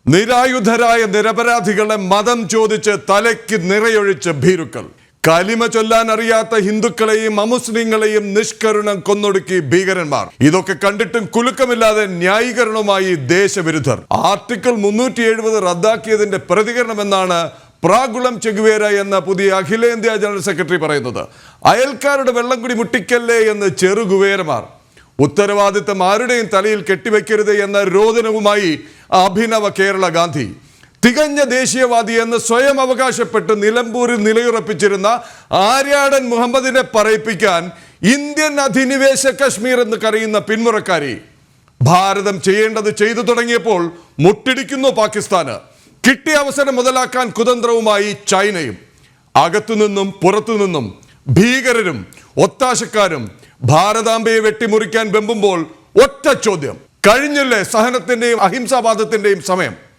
നിരായുധരായ നിരപരാധികളെ മതം ചോദിച്ച് തലയ്ക്ക് നിറയൊഴിച്ച് ഭീരുക്കൾ. കലിമ ചൊല്ലാൻ അറിയാത്ത ഹിന്ദുക്കളെയും അമുസ്ലിങ്ങളെയും നിഷ്കരുണം കൊന്നൊടുക്കി ഭീകരന്മാർ. ഇതൊക്കെ കണ്ടിട്ടും കുലുക്കമില്ലാതെ ന്യായീകരണവുമായി ദേശവിരുദ്ധർ. ആർട്ടിക്കിൾ 370 റദ്ദാക്കിയതിന്റെ പ്രതികരണമെന്നാണ് പ്രാഗുളം ചെഗുവേര എന്ന പുതിയ അഖിലേന്ത്യാ ജനറൽ സെക്രട്ടറി പറയുന്നത്. അയൽക്കാരുടെ വെള്ളം കുടി മുട്ടിക്കല്ലേ എന്ന് ചെറുകുവേരമാർ. ഉത്തരവാദിത്തം ആരുടെയും തലയിൽ കെട്ടിവെക്കരുത് എന്ന രോദനവുമായി അഭിനവ കേരള ഗാന്ധി. തികഞ്ഞ ദേശീയവാദി എന്ന് സ്വയം അവകാശപ്പെട്ട് നിലമ്പൂരിൽ നിലയുറപ്പിച്ചിരുന്ന ആര്യാടൻ മുഹമ്മദിനെ പറയിപ്പിക്കാൻ ഇന്ത്യൻ അധിനിവേശ കശ്മീർ എന്ന് കരയുന്ന പിന്മുറക്കാരി. ഭാരതം ചെയ്യേണ്ടത് ചെയ്തു തുടങ്ങിയപ്പോൾ മുട്ടിടിക്കുന്നു പാകിസ്ഥാന്. കിട്ടിയ അവസരം മുതലാക്കാൻ കുതന്ത്രവുമായി ചൈനയും. അകത്തുനിന്നും പുറത്തുനിന്നും ഭീകരരും ഒത്താശക്കാരും ഭാരതാംബയെ വെട്ടിമുറിക്കാൻ വെമ്പുമ്പോൾ ഒറ്റ ചോദ്യം: കഴിഞ്ഞില്ലേ സഹനത്തിന്റെയും അഹിംസാവാദത്തിന്റെയും സമയം?